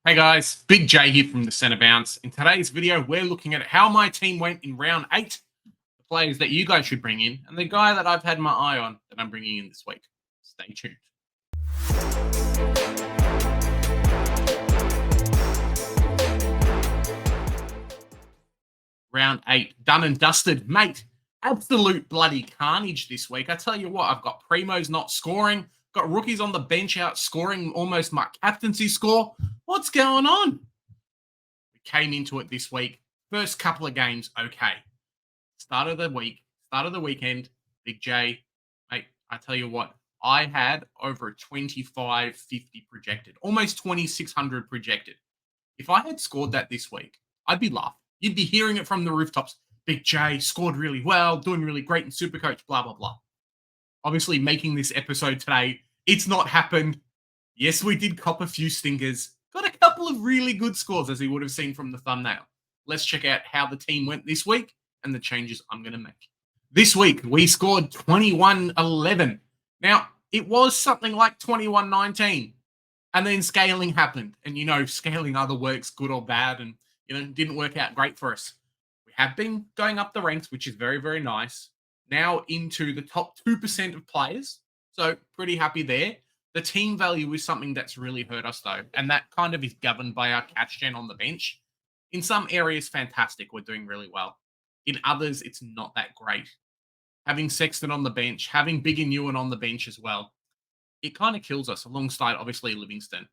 Hey guys, Big J here from the Centre Bounce. In today's video, we're looking at how my team went in round 8, the players that you guys should bring in, and the guy that I've had my eye on that I'm bringing in this week. Stay tuned. Round 8, done and dusted. Mate, absolute bloody carnage this week. I tell you what, I've got Primos not scoring, got rookies on the bench out scoring almost my captaincy score. What's going on? We came into it this week. First couple of games, okay. Start of the weekend, Big J, mate, I tell you what, I had over a 2550 projected, almost 2600 projected. If I had scored that this week, I'd be laughing. You'd be hearing it from the rooftops. Big J scored really well, doing really great in Supercoach, blah, blah, blah. Obviously, making this episode today, it's not happened. Yes, we did cop a few stinkers. Got a couple of really good scores, as you would have seen from the thumbnail. Let's check out how the team went this week and the changes I'm going to make. This week, we scored 21-11. Now, it was something like 21-19. And then scaling happened. And, scaling either works good or bad. And, didn't work out great for us. We have been going up the ranks, which is very, very nice. Now into the top 2% of players. So pretty happy there. The team value is something that's really hurt us, though. And that kind of is governed by our catch gen on the bench. In some areas, fantastic. We're doing really well. In others, it's not that great. Having Sexton on the bench, having Big and Ewan on the bench as well, it kind of kills us alongside, obviously, Livingston.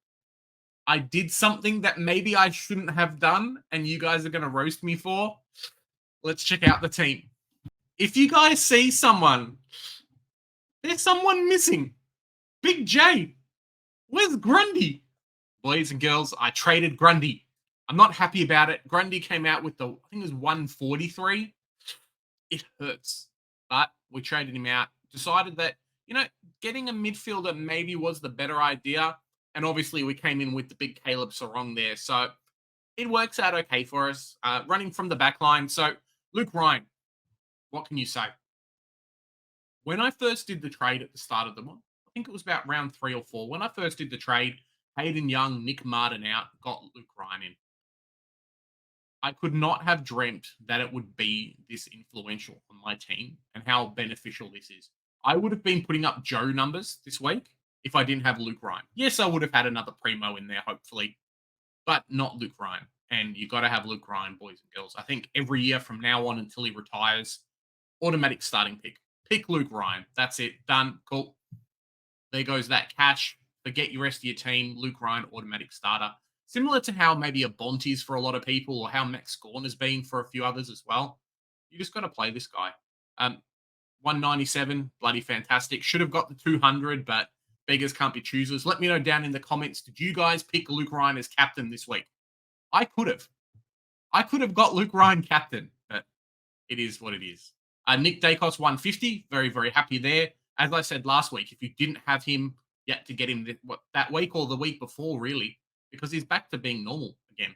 I did something that maybe I shouldn't have done, and you guys are going to roast me for. Let's check out the team. If you guys see someone, there's someone missing. Big J, where's Grundy? Boys and girls, I traded Grundy. I'm not happy about it. Grundy came out with I think it was 143. It hurts. But we traded him out. Decided that, getting a midfielder maybe was the better idea. And obviously we came in with the big Caleb Sarong there. So it works out okay for us. Running from the back line. So Luke Ryan, what can you say? When I first did the trade at the start of the month, I think it was about round 3 or 4. When I first did the trade, Hayden Young, Nick Martin out, got Luke Ryan in. I could not have dreamt that it would be this influential on my team and how beneficial this is. I would have been putting up Joe numbers this week if I didn't have Luke Ryan. Yes, I would have had another Primo in there, hopefully, but not Luke Ryan. And you got to have Luke Ryan, boys and girls. I think every year from now on until he retires, automatic starting pick. Pick Luke Ryan. That's it. Done. Cool. There goes that cash. Forget your rest of your team. Luke Ryan, automatic starter. Similar to how maybe a Bonte's for a lot of people or how Max Gorn has been for a few others as well. You just got to play this guy. 197, bloody fantastic. Should have got the 200, but beggars can't be choosers. Let me know down in the comments, did you guys pick Luke Ryan as captain this week? I could have. I could have got Luke Ryan captain, but it is what it is. Nick Dacos, 150. Very, very happy there. As I said last week, if you didn't have him yet to get him that week or the week before, really, because he's back to being normal again.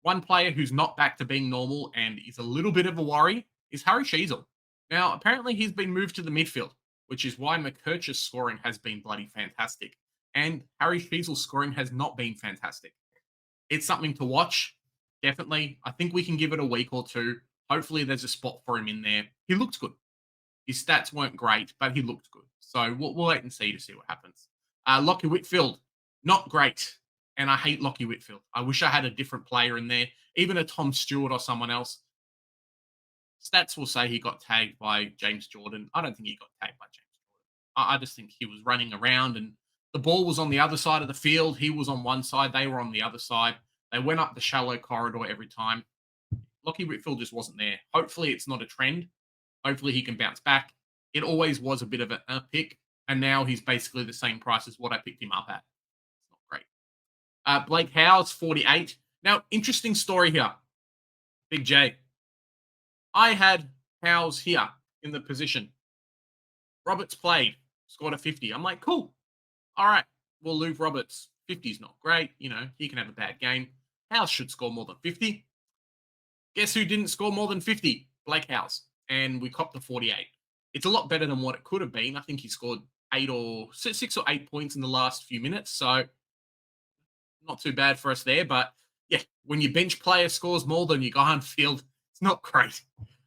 One player who's not back to being normal and is a little bit of a worry is Harry Sheasel. Now, apparently he's been moved to the midfield, which is why McKercher's scoring has been bloody fantastic. And Harry Sheasel's scoring has not been fantastic. It's something to watch, definitely. I think we can give it a week or two. Hopefully there's a spot for him in there. He looked good. His stats weren't great, but he looked good. So we'll wait and see what happens. Lockie Whitfield, not great. And I hate Lockie Whitfield. I wish I had a different player in there, even a Tom Stewart or someone else. Stats will say he got tagged by James Jordan. I don't think he got tagged by James Jordan. I just think he was running around and the ball was on the other side of the field. He was on one side. They were on the other side. They went up the shallow corridor every time. Lockie Whitfield just wasn't there. Hopefully it's not a trend. Hopefully he can bounce back. It always was a bit of a pick. And now he's basically the same price as what I picked him up at. It's not great. Blake Howes, 48. Now, interesting story here. Big J. I had Howes here in the position. Roberts played, scored a 50. I'm like, cool. All right. Well, Luke Roberts, 50 is not great. He can have a bad game. Howes should score more than 50. Guess who didn't score more than 50? Blake Howes. And we copped the 48. It's a lot better than what it could have been. I think he scored 6 or 8 points in the last few minutes. So not too bad for us there. But yeah, when your bench player scores more than your guy on field, it's not great.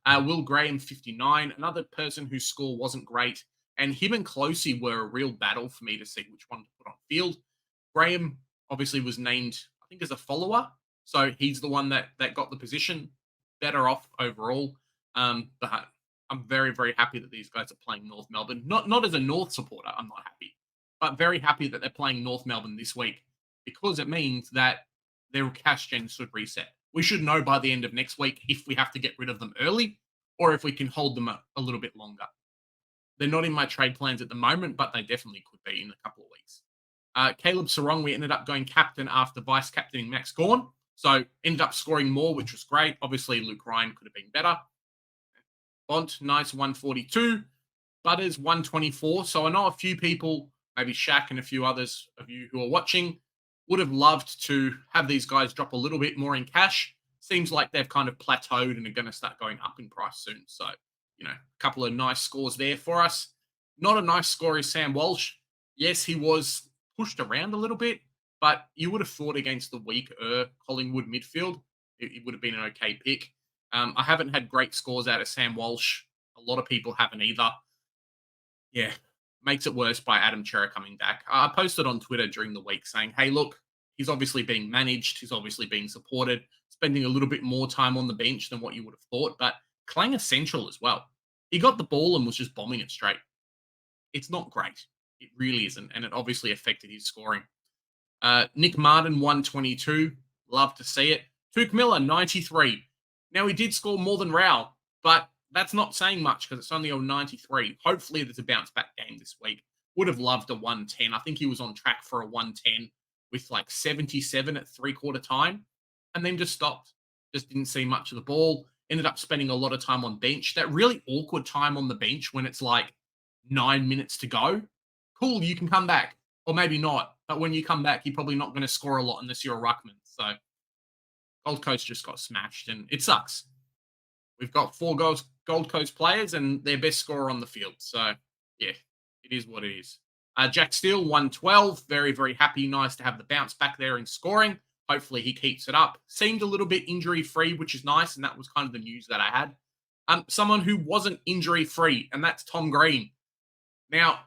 Will Graham, 59, another person whose score wasn't great. And him and Closey were a real battle for me to see which one to put on field. Graham obviously was named, I think, as a follower. So he's the one that got the position. Better off overall. But I'm very, very happy that these guys are playing North Melbourne. Not as a North supporter, I'm not happy, but very happy that they're playing North Melbourne this week because it means that their cash gen should reset. We should know by the end of next week if we have to get rid of them early or if we can hold them a little bit longer. They're not in my trade plans at the moment, but they definitely could be in a couple of weeks. Caleb Sarong, we ended up going captain after vice captaining Max Gorn. So ended up scoring more, which was great. Obviously, Luke Ryan could have been better. Bont, nice 142. Butters, 124. So I know a few people, maybe Shaq and a few others of you who are watching, would have loved to have these guys drop a little bit more in cash. Seems like they've kind of plateaued and are going to start going up in price soon. So, a couple of nice scores there for us. Not a nice score is Sam Walsh. Yes, he was pushed around a little bit, but you would have thought against the weaker Collingwood midfield, it would have been an okay pick. I haven't had great scores out of Sam Walsh. A lot of people haven't either. Yeah, makes it worse by Adam Chera coming back. I posted on Twitter during the week saying, hey, look, he's obviously being managed. He's obviously being supported, spending a little bit more time on the bench than what you would have thought, but Clang essential as well. He got the ball and was just bombing it straight. It's not great. It really isn't, and it obviously affected his scoring. Nick Martin, 122. Love to see it. Took Miller, 93. Now, he did score more than Rao, but that's not saying much because it's only on 93. Hopefully, there's a bounce back game this week. Would have loved a 110. I think he was on track for a 110 with like 77 at three-quarter time and then just stopped. Just didn't see much of the ball. Ended up spending a lot of time on bench. That really awkward time on the bench when it's like 9 minutes to go. Cool, you can come back. Or maybe not. But when you come back, you're probably not going to score a lot unless you're a ruckman. So Gold Coast just got smashed, and it sucks. We've got 4 Gold Coast players and their best scorer on the field. So, yeah, it is what it is. Jack Steele, 112. Very, very happy. Nice to have the bounce back there in scoring. Hopefully he keeps it up. Seemed a little bit injury-free, which is nice, and that was kind of the news that I had. Someone who wasn't injury-free, and that's Tom Green. Now,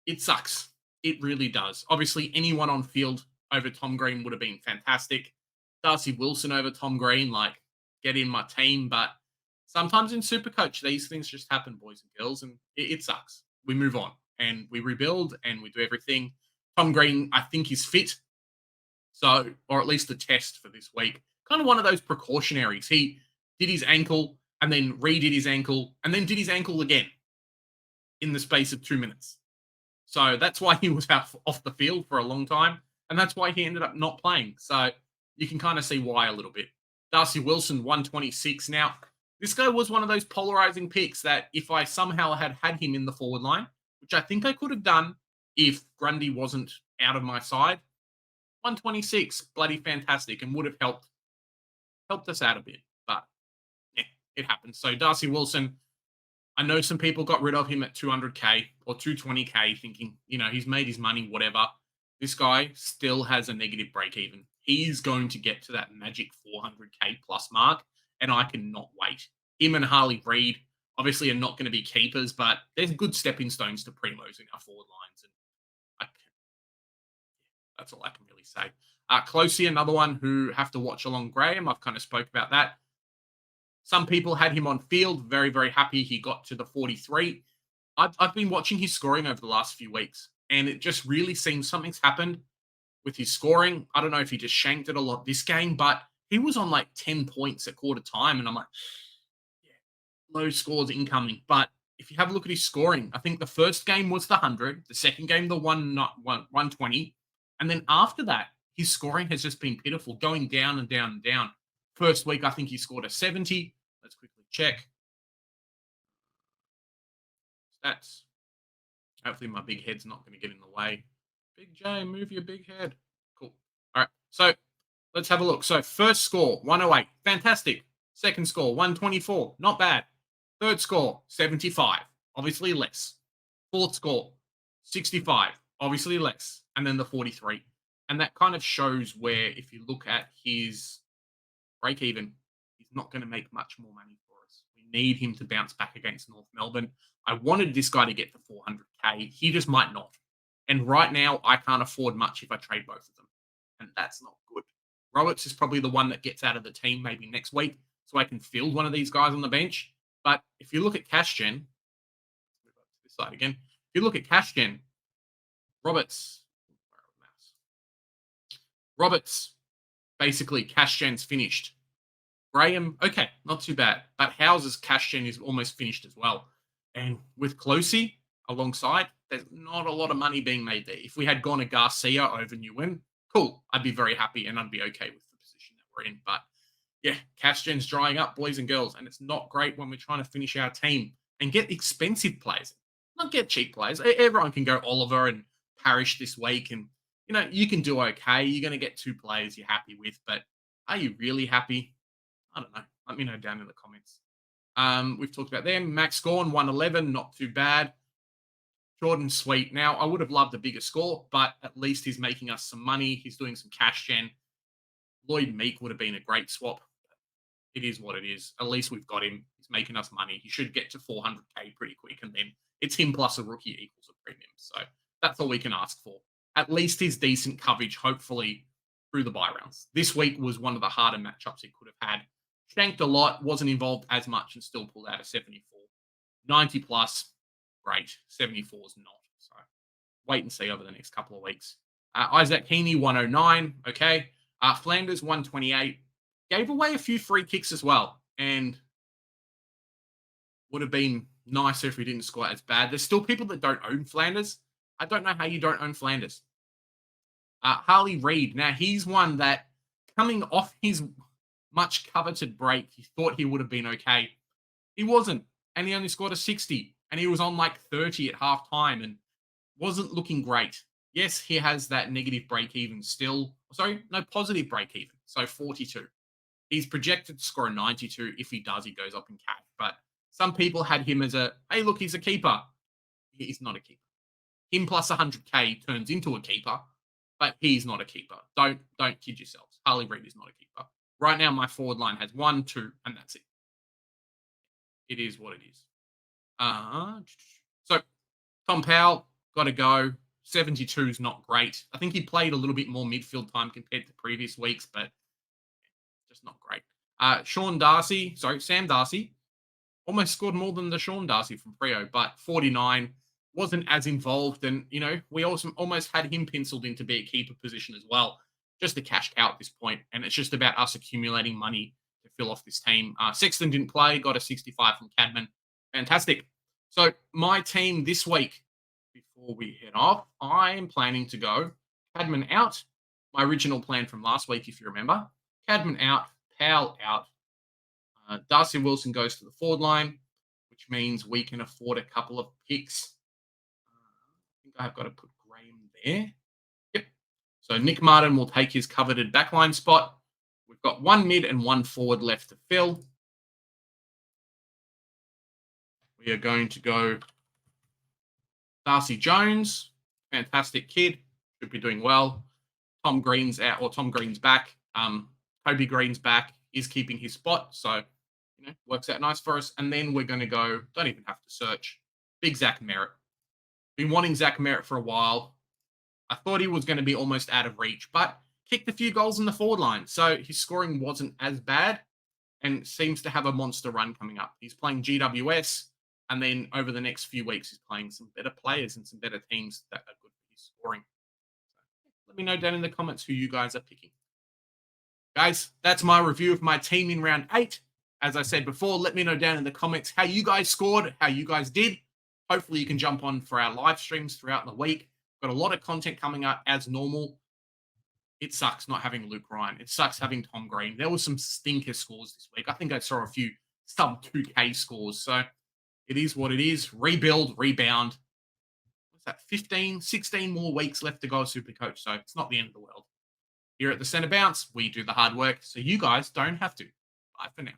it sucks. It really does. Obviously, anyone on field over Tom Green would have been fantastic. Darcy Wilson over Tom Green, like, get in my team. But sometimes in Supercoach, these things just happen, boys and girls, and it sucks. We move on, and we rebuild, and we do everything. Tom Green, I think, is fit. So, or at least the test for this week. Kind of one of those precautionaries. He did his ankle, and then redid his ankle, and then did his ankle again in the space of 2 minutes. So that's why he was out off the field for a long time. And that's why he ended up not playing. So you can kind of see why a little bit. Darcy Wilson, 126. Now, this guy was one of those polarizing picks that if I somehow had him in the forward line, which I think I could have done if Grundy wasn't out of my side, 126, bloody fantastic, and would have helped us out a bit. But yeah, it happens. So Darcy Wilson, I know some people got rid of him at 200K or 220K thinking, he's made his money, whatever. This guy still has a negative break even. He's going to get to that magic 400K plus mark, and I cannot wait. Him and Harley Reid obviously are not going to be keepers, but there's good stepping stones to Primos in our forward lines. And that's all I can really say. Closey, another one who have to watch along Graham. I've kind of spoke about that. Some people had him on field. Very, very happy he got to the 43. I've been watching his scoring over the last few weeks, and it just really seems something's happened with his scoring. I don't know if he just shanked it a lot this game, but he was on like 10 points at quarter time, and I'm like, yeah, low scores incoming. But if you have a look at his scoring, I think the first game was the 100, the second game, the 120, and then after that, his scoring has just been pitiful, going down and down and down. First week, I think he scored a 70. Let's quickly check. Stats. Hopefully my big head's not going to get in the way. Big J, move your big head. Cool. All right. So let's have a look. So first score, 108. Fantastic. Second score, 124. Not bad. Third score, 75. Obviously less. Fourth score, 65. Obviously less. And then the 43. And that kind of shows where, if you look at his break even, he's not going to make much more money for us. We need him to bounce back against North Melbourne. I wanted this guy to get to 400K. He just might not. And right now, I can't afford much if I trade both of them. And that's not good. Roberts is probably the one that gets out of the team maybe next week, so I can field one of these guys on the bench. But if you look at cash gen, move up to this side again. If you look at cash gen, Roberts, Roberts, basically cash gen's finished. Graham, okay, not too bad. But House's cash gen is almost finished as well. And with Closey alongside, there's not a lot of money being made there. If we had gone to Garcia over Nguyen, cool. I'd be very happy and I'd be okay with the position that we're in. But yeah, cash gen's drying up, boys and girls. And it's not great when we're trying to finish our team and get expensive players. Not get cheap players. Everyone can go Oliver and Parrish this week. And, you can do okay. You're going to get 2 players you're happy with. But are you really happy? I don't know. Let me know down in the comments. We've talked about them. Max Gorn, 111, not too bad. Jordan Sweet. Now, I would have loved a bigger score, but at least he's making us some money. He's doing some cash gen. Lloyd Meek would have been a great swap. It is what it is. At least we've got him. He's making us money. He should get to 400K pretty quick, and then it's him plus a rookie equals a premium. So that's all we can ask for. At least he's decent coverage, hopefully, through the bye rounds. This week was one of the harder matchups he could have had. Shanked a lot, wasn't involved as much, and still pulled out a 74. 90 plus, great. 74 is not. So wait and see over the next couple of weeks. Isaac Heaney, 109. Okay. Flanders, 128. Gave away a few free kicks as well. And would have been nicer if we didn't score as bad. There's still people that don't own Flanders. I don't know how you don't own Flanders. Harley Reid. Now, he's one that coming off his much coveted break, he thought he would have been okay. He wasn't. And he only scored a 60. And he was on like 30 at half time and wasn't looking great. Yes, he has that negative break even still. Sorry, no, positive break even. So 42. He's projected to score a 92. If he does, he goes up in cash. But some people had him as hey, look, he's a keeper. He's not a keeper. Him plus 100K turns into a keeper, but he's not a keeper. Don't kid yourselves. Harley Reid is not a keeper. Right now, my forward line has 1, 2, and that's it. It is what it is. So Tom Powell, got to go. 72 is not great. I think he played a little bit more midfield time compared to previous weeks, but just not great. Sam Darcy, almost scored more than the Sean Darcy from Freo, but 49 wasn't as involved. And, we also almost had him penciled in to be a keeper position as well. Just a cash cow at this point, and it's just about us accumulating money to fill off this team. Sexton didn't play, got a 65 from Cadman. Fantastic. So my team this week, before we head off, I am planning to go Cadman out. My original plan from last week, if you remember. Cadman out, Powell out. Darcy Wilson goes to the forward line, which means we can afford a couple of picks. I think I've got to put Graham there. Yep. So Nick Martin will take his coveted backline spot. We've got 1 mid and 1 forward left to fill. We are going to go Darcy Jones, fantastic kid, should be doing well. Tom Green's out, or Tom Green's back. Toby Green's back, is keeping his spot, so works out nice for us. And then we're going to go, don't even have to search, big Zach Merritt. Been wanting Zach Merritt for a while. I thought he was going to be almost out of reach, but kicked a few goals in the forward line, so his scoring wasn't as bad and seems to have a monster run coming up. He's playing GWS. And then over the next few weeks, he's playing some better players and some better teams that are good for his scoring. So let me know down in the comments who you guys are picking. Guys, that's my review of my team in round 8. As I said before, let me know down in the comments how you guys scored, how you guys did. Hopefully you can jump on for our live streams throughout the week. Got a lot of content coming up as normal. It sucks not having Luke Ryan. It sucks having Tom Green. There was some stinker scores this week. I think I saw a few sub 2K scores. So it is what it is. Rebuild, rebound. What's that? 15, 16 more weeks left to go as Supercoach. So it's not the end of the world. Here at the Centre Bounce, we do the hard work so you guys don't have to. Bye for now.